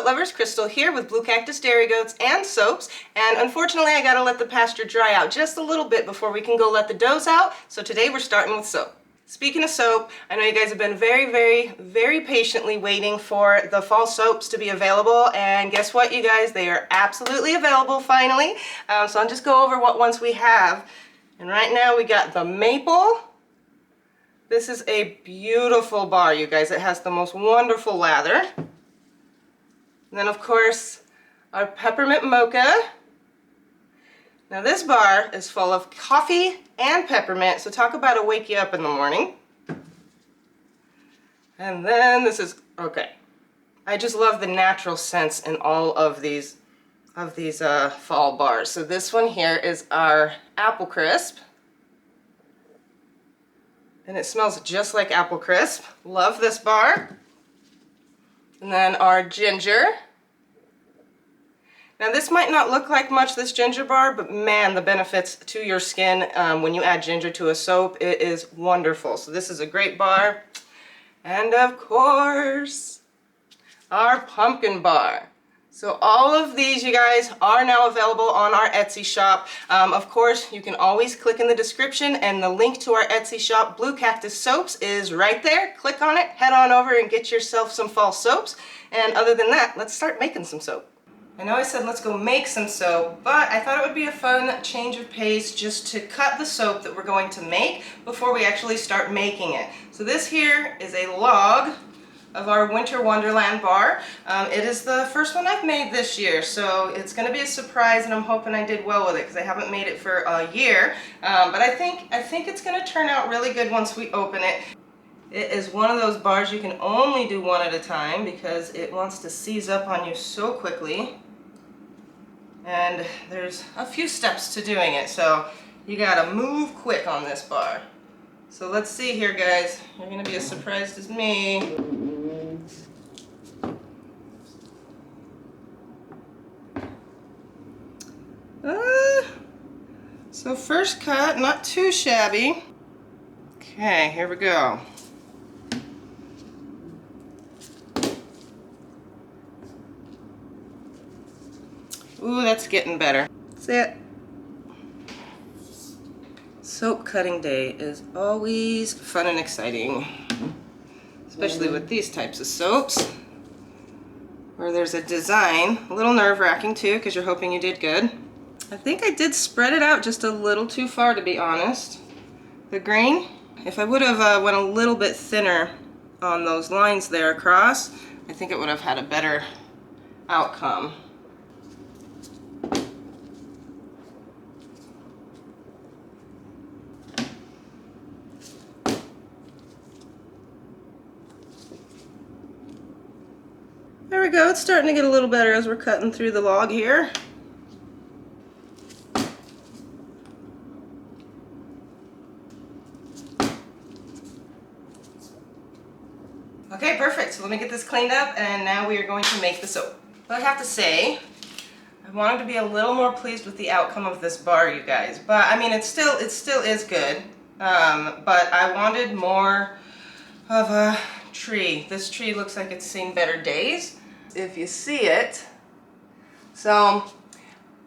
goat lovers, Crystal here with Blue Cactus dairy goats and soaps, and unfortunately I gotta let the pasture dry out just a little bit before we can go let the does out, so today we're starting with soap. Speaking of soap, I know you guys have been very patiently waiting for the fall soaps to be available, and guess what, you guys? They are absolutely available finally. So I'll just go over what ones we have. And right now we got the maple. This is a beautiful bar, you guys. It has the most wonderful lather. And then of course our peppermint mocha. Now this bar is full of coffee and peppermint, so talk about a wake you up in the morning. And then this is, okay, I just love the natural scents in all of these fall bars. So this one here is our apple crisp. And it smells just like apple crisp. Love this bar. And then our ginger. Now this might not look like much, this ginger bar, but man, the benefits to your skin when you add ginger to a soap, it is wonderful. So this is a great bar. And of course, our pumpkin bar. So all of these, you guys, are now available on our Etsy shop. Of course, you can always click in the description, and the link to our Etsy shop, Blue Cactus Soaps, is right there. Click on it, head on over and get yourself some fall soaps. And other than that, let's start making some soap. I know I said let's go make some soap, but I thought it would be a fun change of pace just to cut the soap that we're going to make before we actually start making it. So this here is a log of our Winter Wonderland bar. It is the first one I've made this year, so it's going to be a surprise, and I'm hoping I did well with it because I haven't made it for a year. But I think it's going to turn out really good once we open it. It is one of those bars you can only do one at a time because it wants to seize up on you so quickly. And there's a few steps to doing it, so you gotta move quick on this bar. So let's see here, guys. You're gonna be as surprised as me. So first cut, not too shabby. Okay, here we go. Ooh, that's getting better. That's it. Soap cutting day is always fun and exciting, especially with these types of soaps where there's a design. A little nerve-wracking too because you're hoping you did good. I think I did spread it out just a little too far, to be honest. The grain, if I would have went a little bit thinner on those lines there across, I think it would have had a better outcome. There we go, it's starting to get a little better as we're cutting through the log here. Okay, perfect. So let me get this cleaned up, and now we are going to make the soap. But I have to say, I wanted to be a little more pleased with the outcome of this bar, you guys. But I mean, it still is good. But I wanted more of a tree. This tree looks like it's seen better days, if you see it. So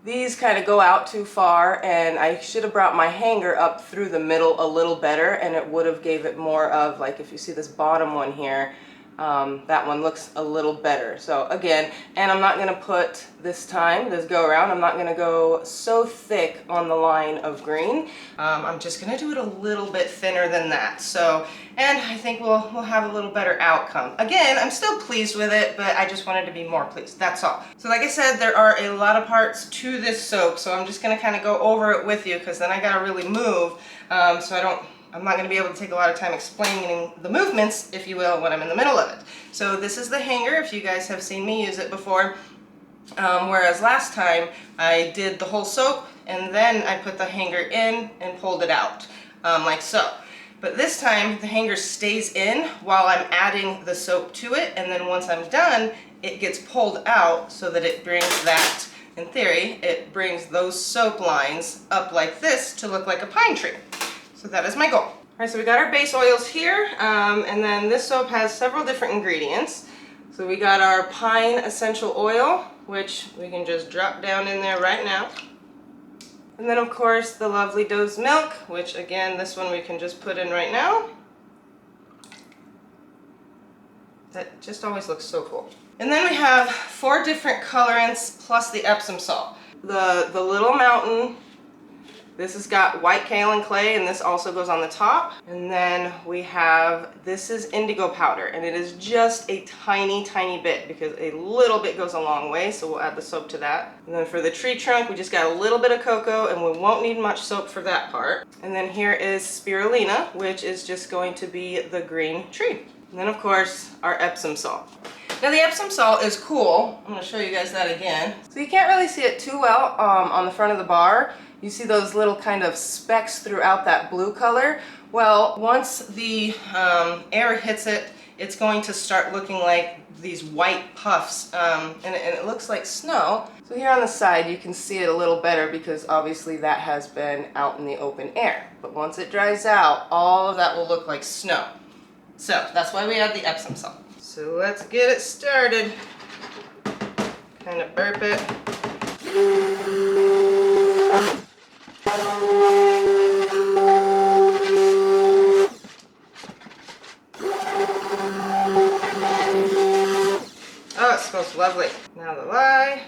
these kind of go out too far, and I should have brought my hanger up through the middle a little better, and it would have gave it more of, like, if you see this bottom one here, that one looks a little better. So again, and I'm not going to put this go around, I'm not going to go so thick on the line of green. I'm just going to do it a little bit thinner than that. So, and I think we'll have a little better outcome. Again, I'm still pleased with it, but I just wanted to be more pleased. That's all. So like I said, there are a lot of parts to this soap, so I'm just going to kind of go over it with you because then I got to really move, so I'm not going to be able to take a lot of time explaining the movements, if you will, when I'm in the middle of it. So this is the hanger, if you guys have seen me use it before. Whereas last time I did the whole soap and then I put the hanger in and pulled it out, like so. But this time the hanger stays in while I'm adding the soap to it, and then once I'm done, it gets pulled out so that it brings that, in theory, it brings those soap lines up like this to look like a pine tree. So that is my goal. Alright, so we got our base oils here, and then this soap has several different ingredients. So we got our pine essential oil, which we can just drop down in there right now. And then of course the lovely doe's milk, which again, this one we can just put in right now. That just always looks so cool. And then we have 4 different colorants plus the Epsom salt. The little mountain, this has got white kaolin clay, and this also goes on the top. And then we have, this is indigo powder, and it is just a tiny, tiny bit because a little bit goes a long way, so we'll add the soap to that. And then for the tree trunk, we just got a little bit of cocoa, and we won't need much soap for that part. And then here is spirulina, which is just going to be the green tree. And then of course, our Epsom salt. Now the Epsom salt is cool. I'm going to show you guys that again. So you can't really see it too well on the front of the bar. You see those little kind of specks throughout that blue color. Well, once the air hits it, it's going to start looking like these white puffs, and it looks like snow. So here on the side you can see it a little better because obviously that has been out in the open air. But once it dries out, all of that will look like snow. So that's why we add the Epsom salt. So let's get it started. Kind of burp it. Oh, it smells lovely. Now the lye.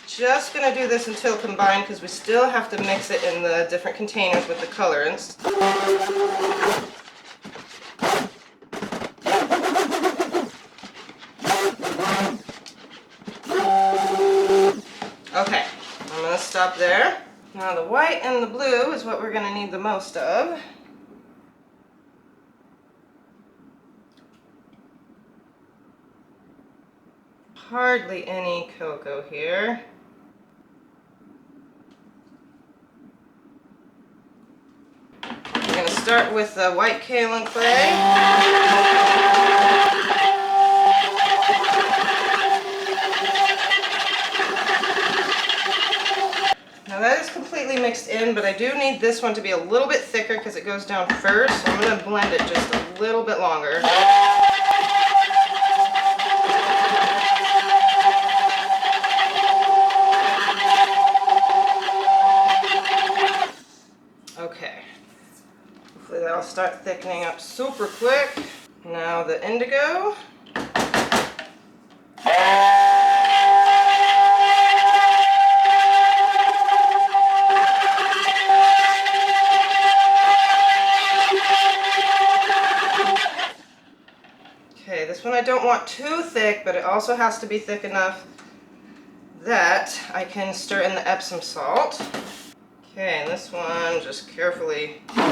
Just going to do this until combined because we still have to mix it in the different containers with the colorants. Okay, I'm going to stop there. Now the white and the blue is what we're going to need the most of. Hardly any cocoa here. We're going to start with the white kaolin clay. Now that is completely mixed in, but I do need this one to be a little bit thicker because it goes down first, so I'm going to blend it just a little bit longer. Okay, hopefully that'll start thickening up super quick. Now the indigo. Okay, this one I don't want too thick, but it also has to be thick enough that I can stir in the Epsom salt. Okay, and this one just carefully. There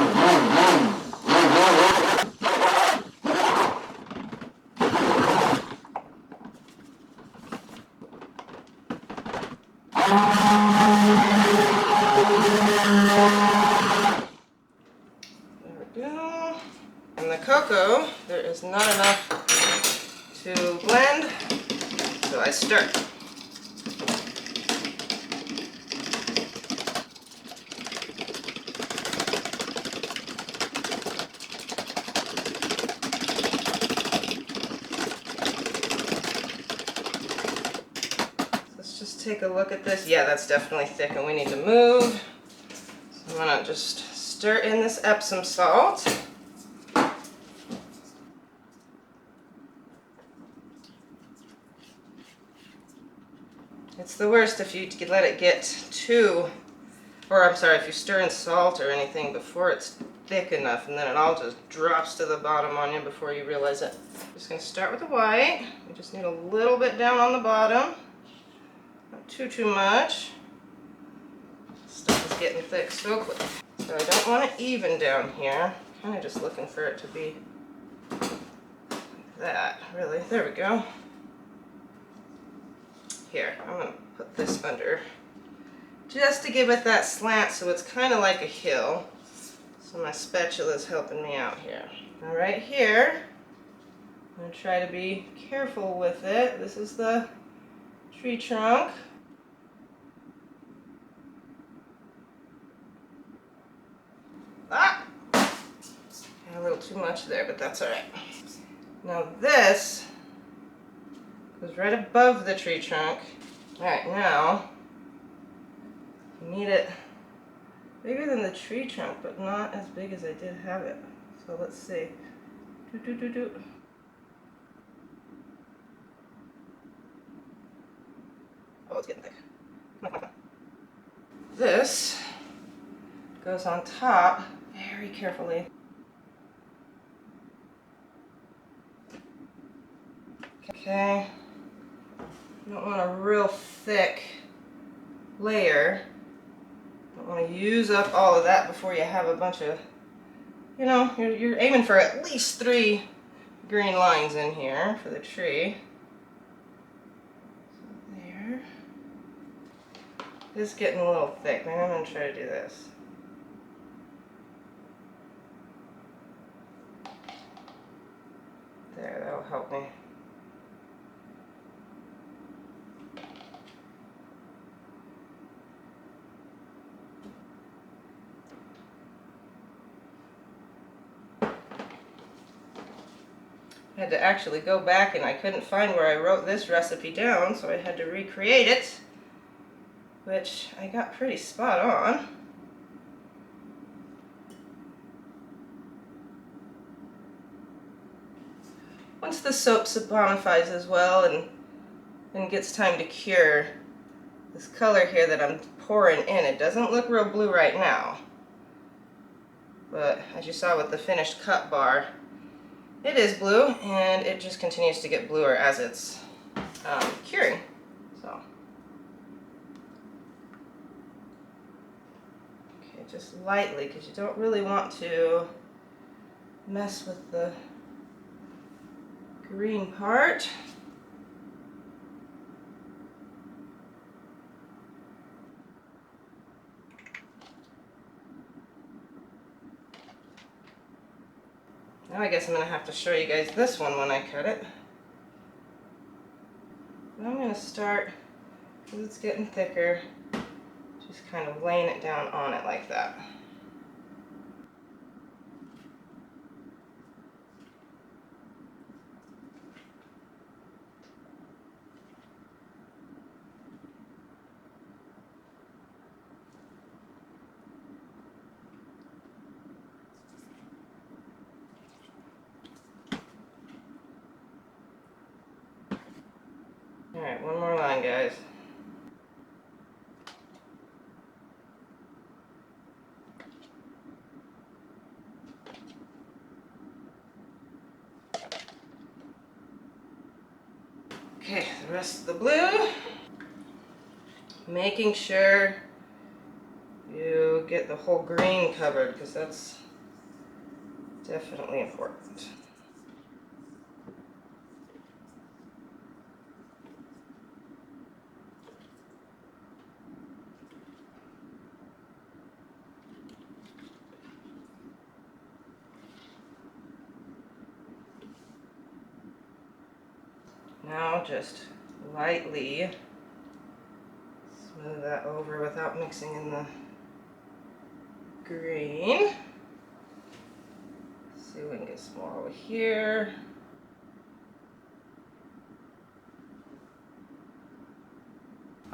we go. And the cocoa, there is not enough to blend, so I stir. Take a look at this. Yeah, that's definitely thick and we need to move. So I'm going to just stir in this Epsom salt. It's the worst if you let it get too, or I'm sorry, if you stir in salt or anything before it's thick enough and then it all just drops to the bottom on you before you realize it. Just going to start with the white. We just need a little bit down on the bottom. Not too much. Stuff is getting thick so quick. So I don't want it even down here. Kind of just looking for it to be like that, really. There we go. Here, I'm going to put this under just to give it that slant so it's kind of like a hill. So my spatula is helping me out here. Now right here, I'm going to try to be careful with it. This is the tree trunk. Ah! A little too much there, but that's alright. Now this goes right above the tree trunk. Alright, now you need it bigger than the tree trunk, but not as big as I did have it. So let's see. Oh, it's getting thick. This goes on top very carefully. Okay. You don't want a real thick layer. You don't want to use up all of that before you have a bunch of, you know, you're aiming for at least 3 green lines in here for the tree. So there. It's getting a little thick. Maybe I'm going to try to do this. There, that'll help me. I had to actually go back and I couldn't find where I wrote this recipe down, so I had to recreate it, which I got pretty spot on. Once the soap saponifies as well and gets time to cure, this color here that I'm pouring in, it doesn't look real blue right now, but as you saw with the finished cut bar, it is blue, and it just continues to get bluer as it's curing. So, okay, just lightly, because you don't really want to mess with the green part. Now I guess I'm going to have to show you guys this one when I cut it. But I'm going to start, because it's getting thicker, just kind of laying it down on it like that. Alright, one more line, guys. Okay, the rest of the blue. Making sure you get the whole green covered, because that's definitely important. Now just lightly smooth that over without mixing in the green. See if we can get some more over here.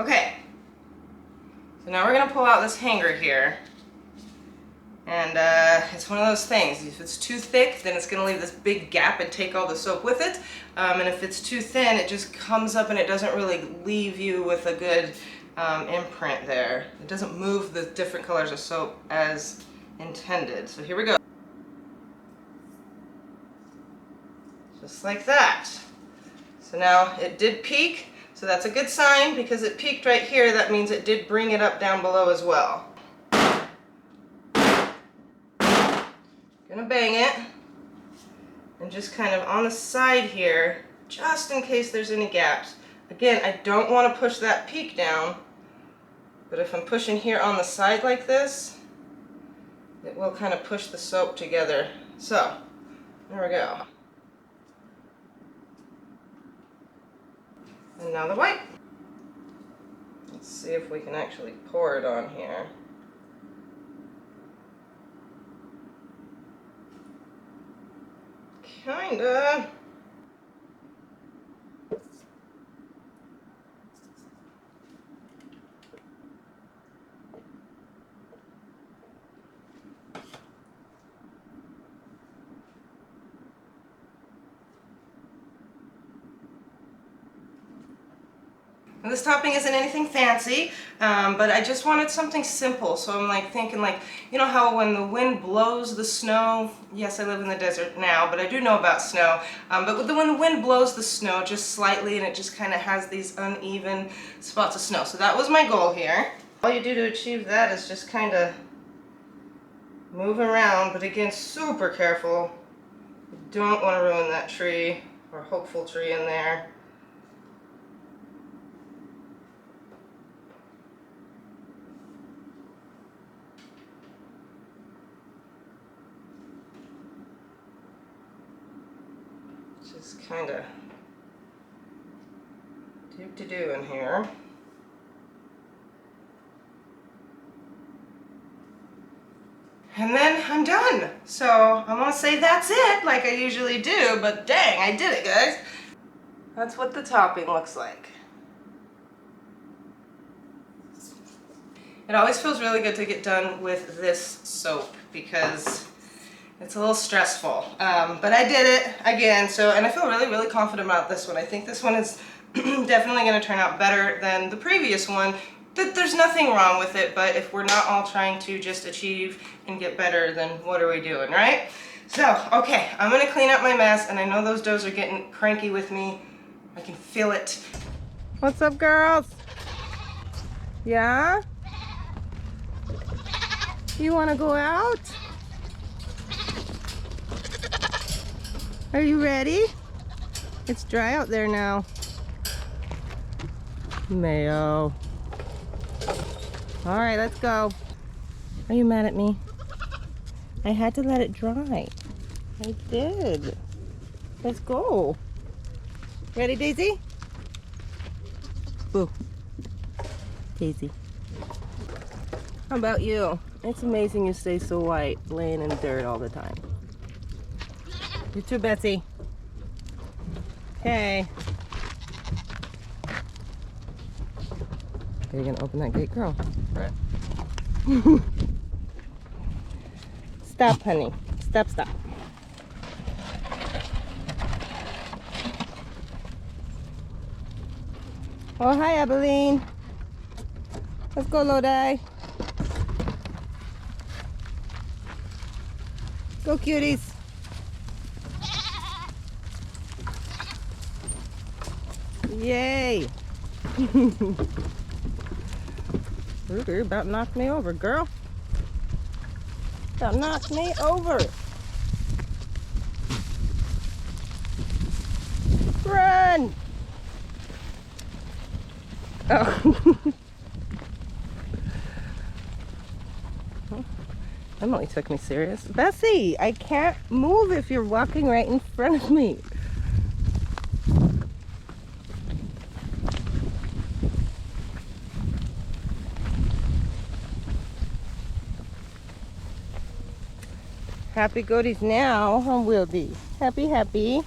Okay, so now we're going to pull out this hanger here. And it's one of those things, if it's too thick, then it's going to leave this big gap and take all the soap with it. And if it's too thin, it just comes up and it doesn't really leave you with a good imprint there. It doesn't move the different colors of soap as intended. So here we go. Just like that. So now it did peak, so that's a good sign, because it peaked right here. That means it did bring it up down below as well. Gonna bang it, and just kind of on the side here, just in case there's any gaps. Again, I don't want to push that peak down, but if I'm pushing here on the side like this, it will kind of push the soap together. So, there we go. And now the white. Let's see if we can actually pour it on here. Kinda. And this topping isn't anything fancy, but I just wanted something simple. So I'm like thinking like, you know how when the wind blows the snow, yes, I live in the desert now, but I do know about snow, but when the wind blows the snow just slightly and it just kind of has these uneven spots of snow. So that was my goal here. All you do to achieve that is just kind of move around, but again, super careful. You don't want to ruin that tree or hopeful tree in there. Just kind of do in here. And then I'm done. So I'm gonna say that's it, like I usually do, but dang, I did it, guys. That's what the topping looks like. It always feels really good to get done with this soap because it's a little stressful, but I did it again, and I feel really, really confident about this one. I think this one is definitely going to turn out better than the previous one. There's nothing wrong with it, but if we're not all trying to just achieve and get better, then what are we doing, right? So, okay, I'm going to clean up my mess, and I know those does are getting cranky with me. I can feel it. What's up, girls? Yeah? You want to go out? Are you ready? It's dry out there now. Mayo. All right, let's go. Are you mad at me? I had to let it dry. I did. Let's go. Ready, Daisy? Boo. Daisy. How about you? It's amazing you stay so white, laying in dirt all the time. You too, Betsy. Okay. Are you gonna open that gate, girl? Right. Stop, honey. Stop, stop. Oh, hi, Abilene. Let's go, Lodi. Go, cuties. Yay! You're about knocked me over, girl. About knocked me over. Run! Oh. Emily took me serious. Bessie, I can't move if you're walking right in front of me. Happy goaties now, huh, Wildy? Happy, happy.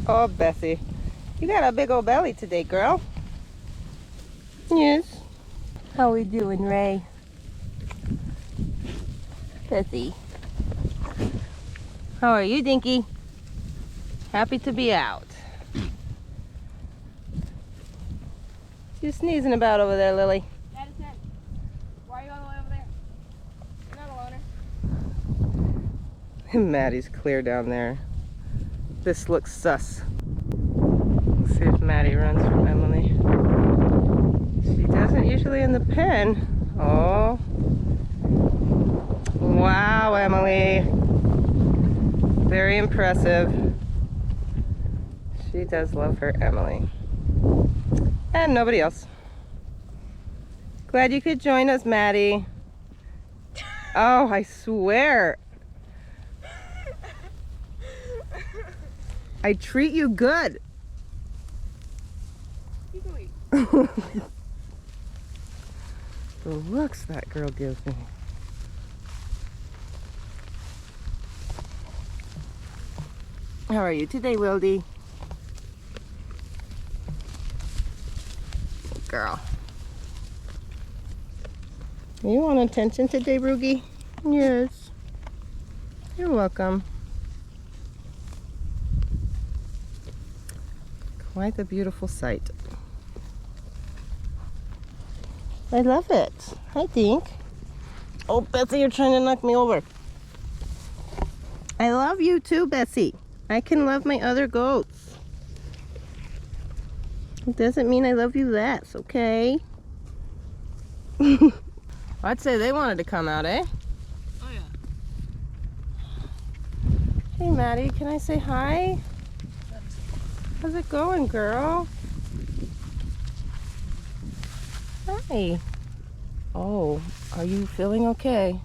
Oh, Bessie, you got a big old belly today, girl. Yes. How we doing, Ray? Bessie. How are you, Dinky? Happy to be out. You sneezing about over there, Lily? That is it. Why are you all the way over there? You're not a loner. Maddie's clear down there. This looks sus. Let's see if Maddie runs from Emily. She doesn't usually in the pen. Oh. Wow, Emily. Very impressive. She does love her Emily. And nobody else. Glad you could join us, Maddie. Oh, I swear. I treat you good. You can wait. The looks that girl gives me. How are you today, Wildy? Girl. You want attention today, Roogie? Yes. You're welcome. Quite a beautiful sight. I love it. I think. Oh, Betsy, you're trying to knock me over. I love you too, Betsy. I can love my other goats. It doesn't mean I love you less, okay? I'd say they wanted to come out, eh? Oh yeah. Hey, Maddie, can I say hi? How's it going, girl? Hi. Oh, are you feeling okay?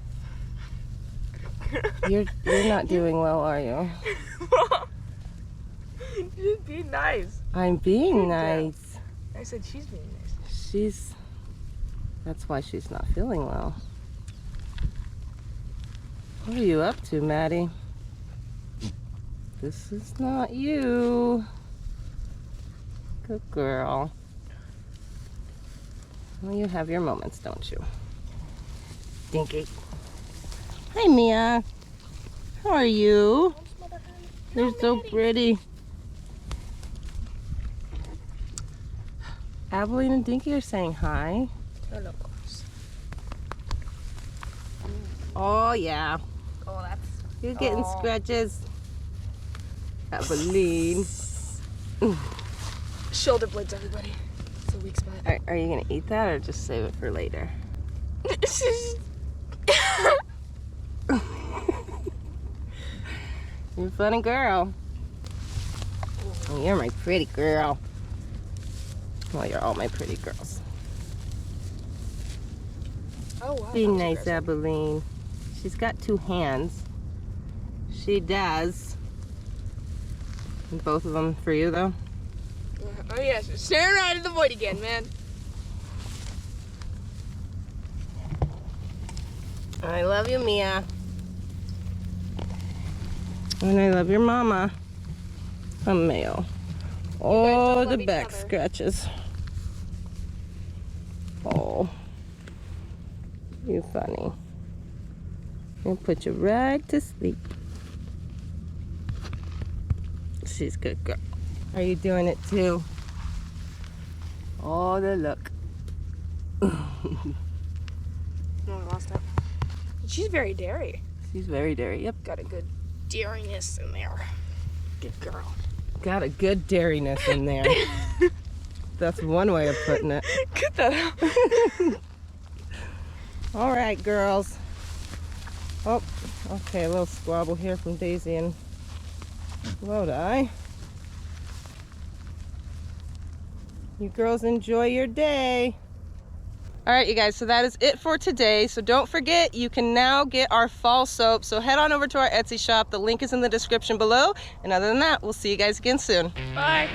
You're not doing well, are you? Just be nice. I'm being nice. I said she's being nice. That's why she's not feeling well. What are you up to, Maddie? This is not you. Good girl. Well, you have your moments, don't you? Dinky. Hi, Mia. How are you? You're so pretty. Abilene and Dinky are saying hi. Hello. Oh, yeah. Oh, that's... You're getting scratches. Abilene. Shoulder blades, everybody. It's a weak spot. Are you going to eat that or just save it for later? You're a funny girl. Oh, you're my pretty girl. Well, you're all my pretty girls. Oh, wow. Be nice, Abilene. She's got two hands. She does. And both of them for you, though? Oh, yes. Staring right at the void again, man. I love you, Mia. And I love your mama. A male. Oh, the back scratches. Oh. You funny. I'll put you right to sleep. She's a good girl. Are you doing it too? Oh, the look. No, I lost that. She's very dairy. She's very dairy. Yep. Got a good dairiness in there. Good girl. Got a good dairiness in there. That's one way of putting it. Get that out. All right, girls. Oh, okay, a little squabble here from Daisy and Lodi. You girls enjoy your day. All right, you guys, so that is it for today. So don't forget, you can now get our fall soap. So head on over to our Etsy shop. The link is in the description below. And other than that, we'll see you guys again soon. Bye.